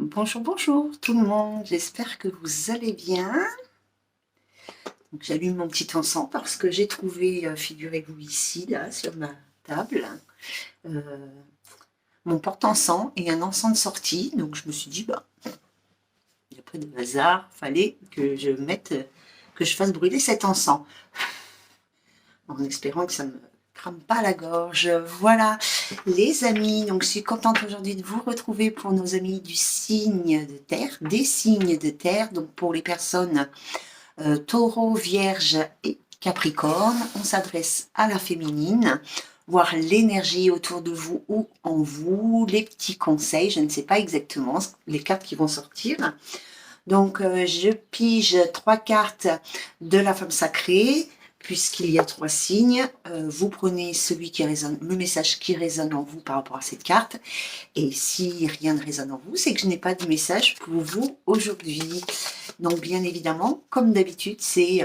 Bonjour, bonjour tout le monde, j'espère que vous allez bien. Donc, j'allume mon petit encens parce que j'ai trouvé, figurez-vous ici, là, sur ma table, euh, mon porte-encens et un encens de sortie. Donc je me suis dit, bah, il n'y a pas de hasard, fallait que je mette, que je fasse brûler cet encens, en espérant que ça me crame pas la gorge. Voilà, les amis, donc je suis contente aujourd'hui de vous retrouver pour nos amis du signe de terre, des signes de terre, donc pour les personnes Taureau, Vierge et Capricorne. On s'adresse à la féminine, voir l'énergie autour de vous ou en vous, les petits conseils, je ne sais pas exactement les cartes qui vont sortir. Donc je pige 3 cartes de la femme sacrée, puisqu'il y a 3 signes. Vous prenez celui qui résonne, le message qui résonne en vous par rapport à cette carte. Et si rien ne résonne en vous, c'est que je n'ai pas de message pour vous aujourd'hui. Donc bien évidemment, comme d'habitude, c'est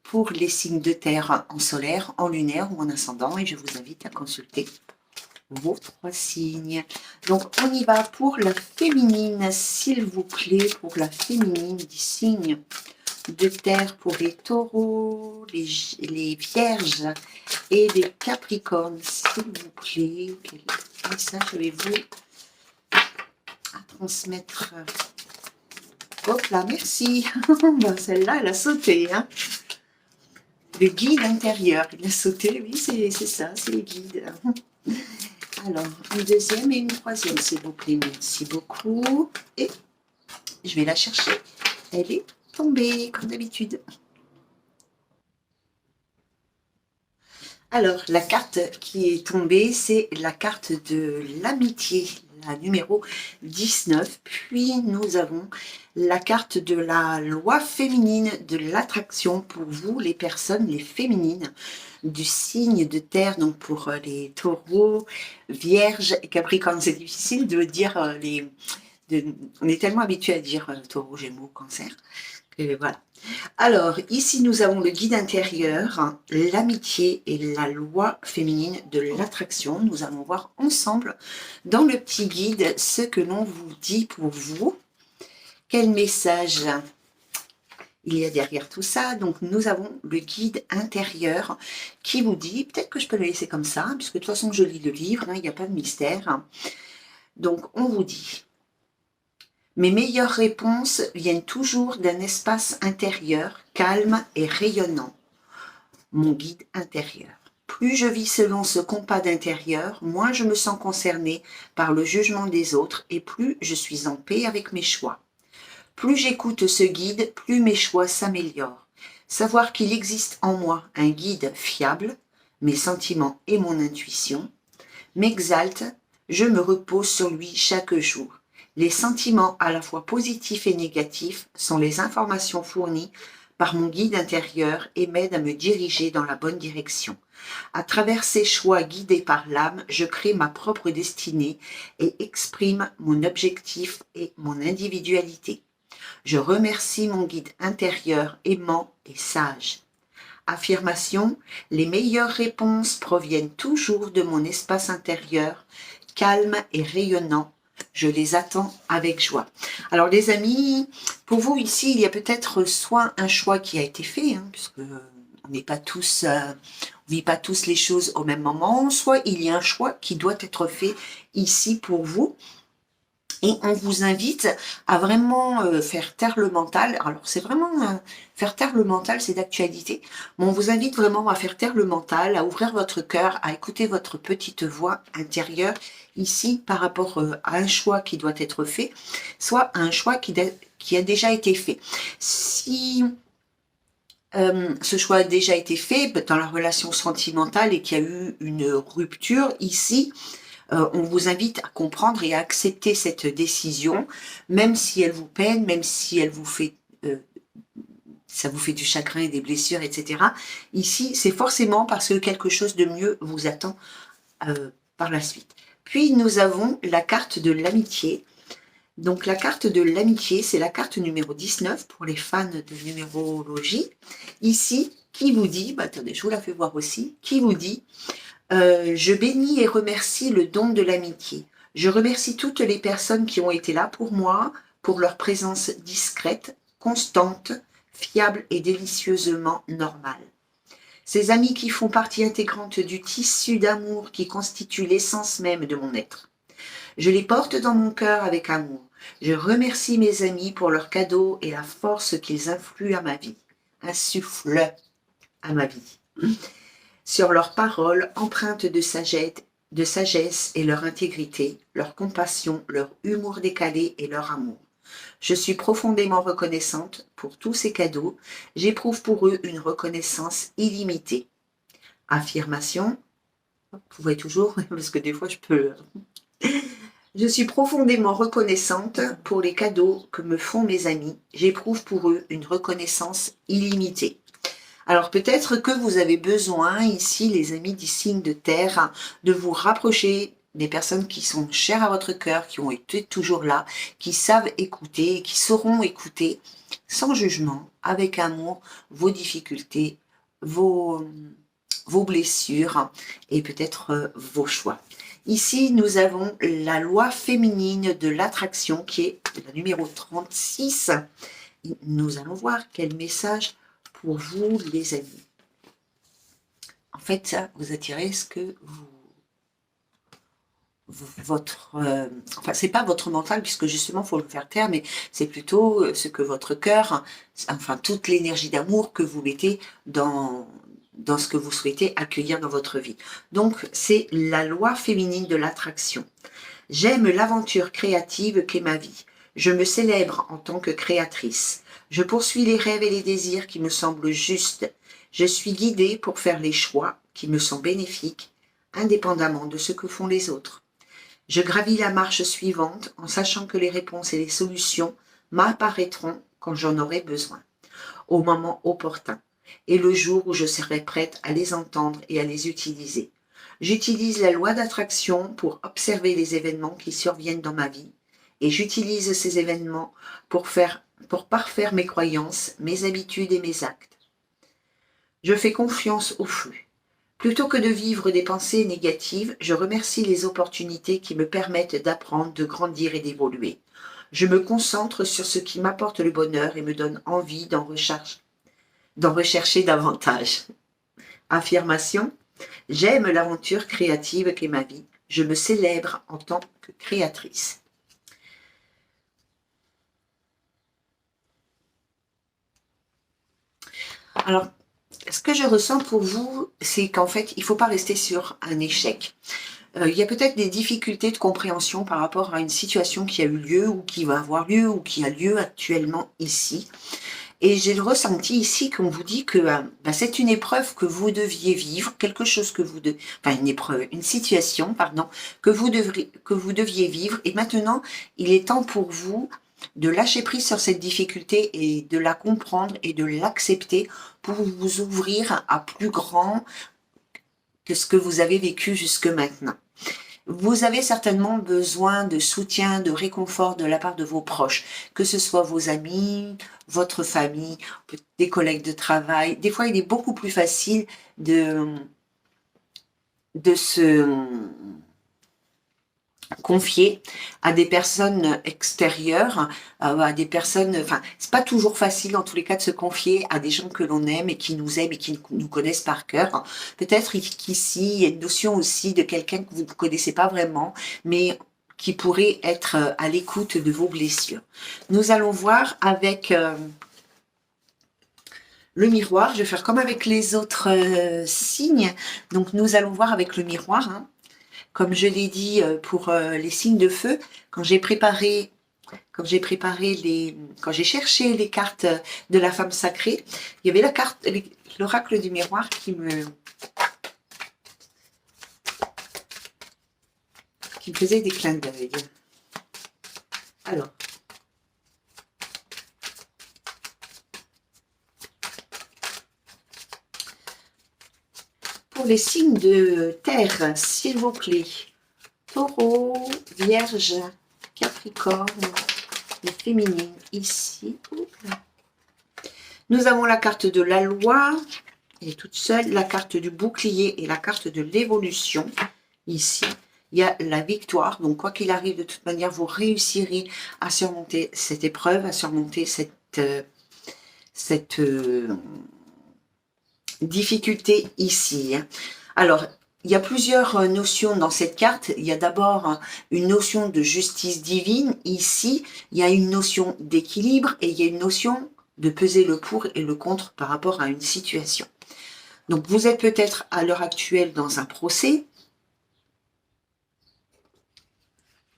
pour les signes de terre en solaire, en lunaire ou en ascendant, et je vous invite à consulter vos 3 signes. Donc on y va pour la féminine, s'il vous plaît, pour la féminine des signes de terre, pour les taureaux, les vierges et les capricornes, s'il vous plaît. Quel message avez-vous à transmettre? Hop là, merci. Ben, celle-là, elle a sauté. Hein. Le guide intérieur, il a sauté. Oui, c'est ça, c'est le guide. Alors, une deuxième et une troisième, s'il vous plaît. Merci beaucoup. Et je vais la chercher. Elle est tombée, comme d'habitude. Alors, la carte qui est tombée, c'est la carte de l'amitié, la numéro 19. Puis, nous avons la carte de la loi féminine de l'attraction pour vous, les personnes, les féminines du signe de terre, donc pour les taureaux, vierges et capricornes. C'est difficile de dire on est tellement habitué à dire taureau, gémeaux, cancer, que voilà. Alors, ici, nous avons le guide intérieur, l'amitié et la loi féminine de l'attraction. Nous allons voir ensemble, dans le petit guide, ce que l'on vous dit pour vous. Quel message il y a derrière tout ça? Donc, nous avons le guide intérieur qui vous dit, peut-être que je peux le laisser comme ça, puisque de toute façon, je lis le livre, hein, il n'y a pas de mystère. Donc, on vous dit... Mes meilleures réponses viennent toujours d'un espace intérieur, calme et rayonnant. Mon guide intérieur. Plus je vis selon ce compas d'intérieur, moins je me sens concernée par le jugement des autres et plus je suis en paix avec mes choix. Plus j'écoute ce guide, plus mes choix s'améliorent. Savoir qu'il existe en moi un guide fiable, mes sentiments et mon intuition, m'exalte, je me repose sur lui chaque jour. Les sentiments à la fois positifs et négatifs sont les informations fournies par mon guide intérieur et m'aident à me diriger dans la bonne direction. À travers ces choix guidés par l'âme, je crée ma propre destinée et exprime mon objectif et mon individualité. Je remercie mon guide intérieur aimant et sage. Affirmation, les meilleures réponses proviennent toujours de mon espace intérieur, calme et rayonnant. Je les attends avec joie. Alors les amis, pour vous ici, il y a peut-être soit un choix qui a été fait, hein, puisque on n'est pas tous, on vit pas tous les choses au même moment, soit il y a un choix qui doit être fait ici pour vous. Et on vous invite à vraiment faire taire le mental. Alors c'est vraiment faire taire le mental, c'est d'actualité. Mais on vous invite vraiment à faire taire le mental, à ouvrir votre cœur, à écouter votre petite voix intérieure ici par rapport à un choix qui doit être fait, soit à un choix qui a déjà été fait. Si ce choix a déjà été fait dans la relation sentimentale et qu'il y a eu une rupture ici, on vous invite à comprendre et à accepter cette décision, même si elle vous peine, même si elle vous fait, ça vous fait du chagrin et des blessures, etc. Ici, c'est forcément parce que quelque chose de mieux vous attend par la suite. Puis nous avons la carte de l'amitié. Donc la carte de l'amitié, c'est la carte numéro 19 pour les fans de numérologie. Ici, qui vous dit, attendez, je vous la fais voir aussi, qui vous dit je bénis et remercie le don de l'amitié. Je remercie toutes les personnes qui ont été là pour moi, pour leur présence discrète, constante, fiable et délicieusement normale. Ces amis qui font partie intégrante du tissu d'amour qui constitue l'essence même de mon être. Je les porte dans mon cœur avec amour. Je remercie mes amis pour leurs cadeaux et la force qu'ils influent à ma vie, insufflent à ma vie. Sur leurs paroles empreintes de sagesse et leur intégrité, leur compassion, leur humour décalé et leur amour. Je suis profondément reconnaissante pour tous ces cadeaux. J'éprouve pour eux une reconnaissance illimitée. Affirmation. Vous pouvez toujours, parce que des fois je peux... Je suis profondément reconnaissante pour les cadeaux que me font mes amis. J'éprouve pour eux une reconnaissance illimitée. Alors peut-être que vous avez besoin ici, les amis du signe de terre, de vous rapprocher des personnes qui sont chères à votre cœur, qui ont été toujours là, qui savent écouter, qui sauront écouter sans jugement, avec amour, vos difficultés, vos blessures et peut-être vos choix. Ici, nous avons la loi féminine de l'attraction qui est la numéro 36. Nous allons voir quel message pour vous, les amis. En fait, ça, vous attirez ce que enfin, c'est pas votre mental, puisque justement, il faut le faire taire, mais c'est plutôt ce que votre cœur, enfin, toute l'énergie d'amour que vous mettez dans ce que vous souhaitez accueillir dans votre vie. Donc, c'est la loi féminine de l'attraction. J'aime l'aventure créative qu'est ma vie. Je me célèbre en tant que créatrice. Je poursuis les rêves et les désirs qui me semblent justes. Je suis guidée pour faire les choix qui me sont bénéfiques, indépendamment de ce que font les autres. Je gravis la marche suivante en sachant que les réponses et les solutions m'apparaîtront quand j'en aurai besoin, au moment opportun, et le jour où je serai prête à les entendre et à les utiliser. J'utilise la loi d'attraction pour observer les événements qui surviennent dans ma vie, et j'utilise ces événements pour parfaire mes croyances, mes habitudes et mes actes. Je fais confiance au flux. Plutôt que de vivre des pensées négatives, je remercie les opportunités qui me permettent d'apprendre, de grandir et d'évoluer. Je me concentre sur ce qui m'apporte le bonheur et me donne envie d'en rechercher davantage. Affirmation. J'aime l'aventure créative qu'est ma vie. Je me célèbre en tant que créatrice. Alors, ce que je ressens pour vous, c'est qu'en fait, il ne faut pas rester sur un échec. Il y a peut-être des difficultés de compréhension par rapport à une situation qui a eu lieu ou qui va avoir lieu ou qui a lieu actuellement ici. Et j'ai le ressenti ici qu'on vous dit que c'est une épreuve que vous deviez vivre, quelque chose que vous une situation, pardon, que vous deviez vivre. Et maintenant, il est temps pour vous de lâcher prise sur cette difficulté et de la comprendre et de l'accepter pour vous ouvrir à plus grand que ce que vous avez vécu jusque maintenant. Vous avez certainement besoin de soutien, de réconfort de la part de vos proches, que ce soit vos amis, votre famille, des collègues de travail. Des fois, il est beaucoup plus facile de se confier à des personnes extérieures, à des personnes, enfin, c'est pas toujours facile en tous les cas de se confier à des gens que l'on aime et qui nous aiment et qui nous connaissent par cœur. Peut-être qu'ici, il y a une notion aussi de quelqu'un que vous ne connaissez pas vraiment, mais qui pourrait être à l'écoute de vos blessures. Nous allons voir avec le miroir. Je vais faire comme avec les autres signes. Donc, nous allons voir avec le miroir, hein. Comme je l'ai dit pour les signes de feu, quand j'ai cherché les cartes de la femme sacrée, il y avait l'oracle du miroir qui me faisait des clins d'œil. Alors, pour les signes de terre, s'il vous plaît, Taureau, Vierge, Capricorne, les féminines ici. Nous avons la carte de la loi, elle est toute seule, la carte du bouclier et la carte de l'évolution ici. il y a la victoire. Donc, quoi qu'il arrive, de toute manière, vous réussirez à surmonter cette épreuve, à surmonter cette difficulté ici. Alors, il y a plusieurs notions dans cette carte. Il y a d'abord une notion de justice divine. Ici, il y a une notion d'équilibre et il y a une notion de peser le pour et le contre par rapport à une situation. Donc, vous êtes peut-être à l'heure actuelle dans un procès,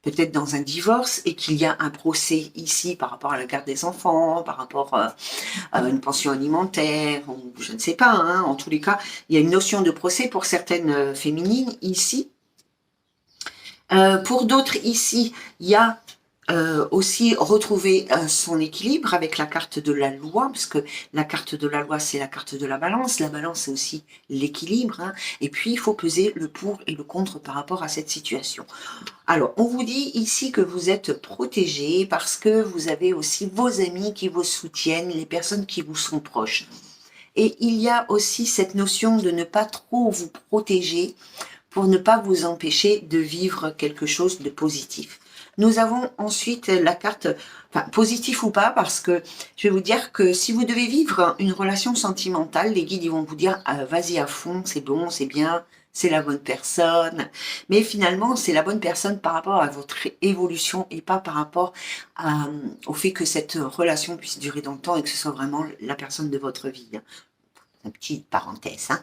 peut-être dans un divorce, et qu'il y a un procès ici par rapport à la garde des enfants, par rapport à une pension alimentaire, ou je ne sais pas, hein, en tous les cas, il y a une notion de procès pour certaines féminines ici. Pour d'autres ici, il y a aussi retrouver son équilibre avec la carte de la loi, parce que la carte de la loi, c'est la carte de la balance c'est aussi l'équilibre, hein, et puis il faut peser le pour et le contre par rapport à cette situation. Alors, on vous dit ici que vous êtes protégé parce que vous avez aussi vos amis qui vous soutiennent, les personnes qui vous sont proches. Et il y a aussi cette notion de ne pas trop vous protéger pour ne pas vous empêcher de vivre quelque chose de positif. Nous avons ensuite la carte, enfin positif ou pas, parce que je vais vous dire que si vous devez vivre une relation sentimentale, les guides ils vont vous dire vas-y à fond, c'est bon, c'est bien, c'est la bonne personne. Mais finalement, c'est la bonne personne par rapport à votre évolution et pas par rapport au fait que cette relation puisse durer dans le temps et que ce soit vraiment la personne de votre vie. Une petite parenthèse. Hein.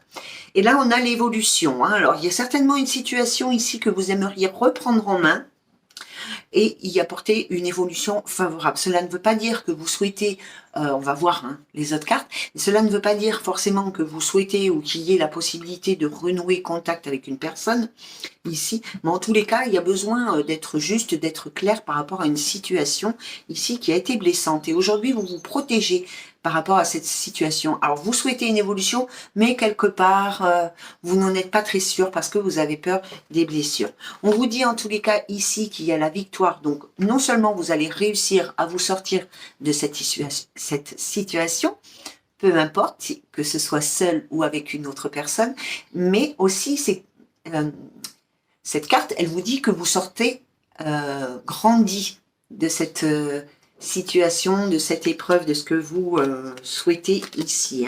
Et là, on a l'évolution. Hein. Alors, il y a certainement une situation ici que vous aimeriez reprendre en main et y apporter une évolution favorable. Cela ne veut pas dire que vous souhaitez, on va voir hein, les autres cartes, cela ne veut pas dire forcément que vous souhaitez ou qu'il y ait la possibilité de renouer contact avec une personne ici, mais en tous les cas, il y a besoin d'être juste, d'être clair par rapport à une situation ici qui a été blessante. Et aujourd'hui, vous vous protégez par rapport à cette situation. Alors, vous souhaitez une évolution, mais quelque part, vous n'en êtes pas très sûr parce que vous avez peur des blessures. On vous dit en tous les cas ici qu'il y a la victoire. Donc, non seulement vous allez réussir à vous sortir de cette situation, peu importe que ce soit seul ou avec une autre personne, mais aussi c'est cette carte, elle vous dit que vous sortez grandi de cette situation, de cette épreuve, de ce que vous souhaitez ici.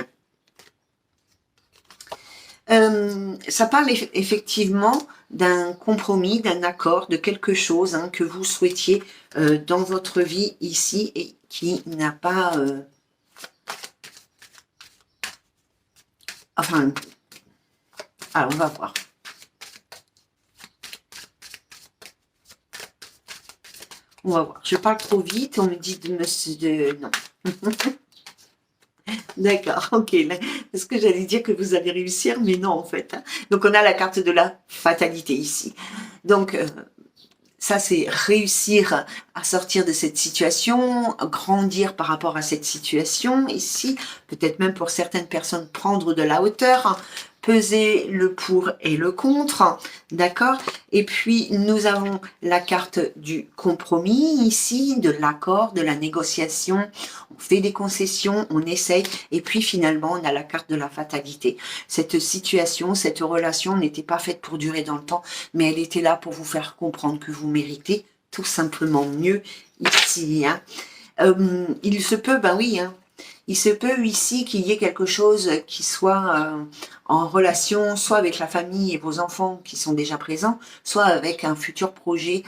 Ça parle effectivement d'un compromis, d'un accord, de quelque chose hein, que vous souhaitiez dans votre vie ici et qui n'a pas... Enfin, alors on va voir. On va voir. Je parle trop vite, on me dit non. D'accord, ok. Parce que j'allais dire que vous allez réussir, mais non en fait. Hein. Donc on a la carte de la fatalité ici. Donc ça c'est réussir à sortir de cette situation, grandir par rapport à cette situation ici. Peut-être même pour certaines personnes prendre de la hauteur. Hein, peser le pour et le contre, d'accord? Et puis, nous avons la carte du compromis ici, de l'accord, de la négociation. On fait des concessions, on essaye, et puis finalement, on a la carte de la fatalité. Cette situation, cette relation n'était pas faite pour durer dans le temps, mais elle était là pour vous faire comprendre que vous méritez tout simplement mieux ici. Hein. Il se peut, ben oui, hein, il se peut ici qu'il y ait quelque chose qui soit en relation soit avec la famille et vos enfants qui sont déjà présents, soit avec un futur projet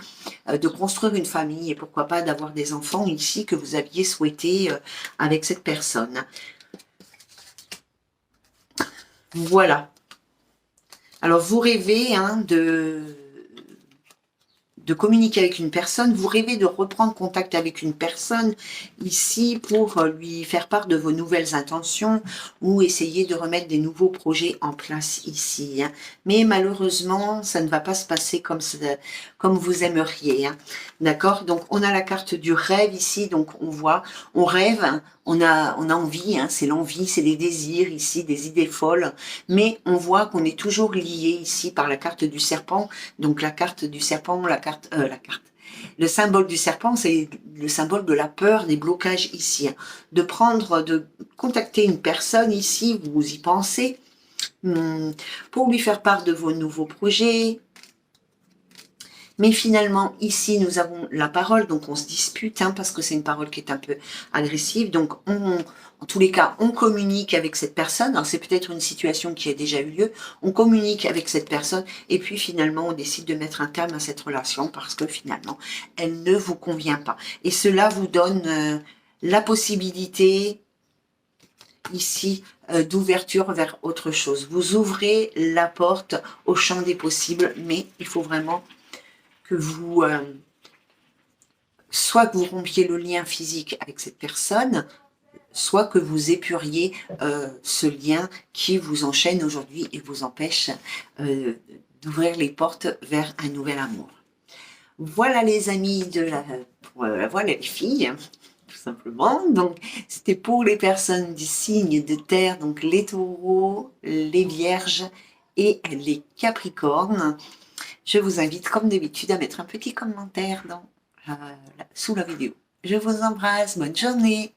de construire une famille et pourquoi pas d'avoir des enfants ici que vous aviez souhaité avec cette personne. Voilà. Alors vous rêvez hein, de communiquer avec une personne, vous rêvez de reprendre contact avec une personne ici pour lui faire part de vos nouvelles intentions ou essayer de remettre des nouveaux projets en place ici. Hein. Mais malheureusement, ça ne va pas se passer comme vous aimeriez. Hein. D'accord? Donc, on a la carte du rêve ici, donc on voit, on rêve, hein, on a envie, hein, c'est l'envie, c'est les désirs ici, des idées folles, mais on voit qu'on est toujours lié ici par la carte du serpent, donc la carte du serpent, le symbole du serpent, c'est le symbole de la peur, des blocages ici, hein. De contacter une personne ici, vous y pensez, pour lui faire part de vos nouveaux projets, Mais finalement, ici, nous avons la parole, donc on se dispute, hein, parce que c'est une parole qui est un peu agressive. Donc, en tous les cas, on communique avec cette personne. Alors, c'est peut-être une situation qui a déjà eu lieu. On communique avec cette personne et puis finalement, on décide de mettre un terme à cette relation parce que finalement, elle ne vous convient pas. Et cela vous donne la possibilité ici d'ouverture vers autre chose. Vous ouvrez la porte au champ des possibles, mais il faut vraiment que vous, soit que vous rompiez le lien physique avec cette personne, soit que vous épuriez ce lien qui vous enchaîne aujourd'hui et vous empêche d'ouvrir les portes vers un nouvel amour. Voilà les amis voilà les filles, tout simplement. Donc c'était pour les personnes du signe de terre, donc les taureaux, les vierges et les capricornes. Je vous invite comme d'habitude à mettre un petit commentaire sous la vidéo. Je vous embrasse, bonne journée.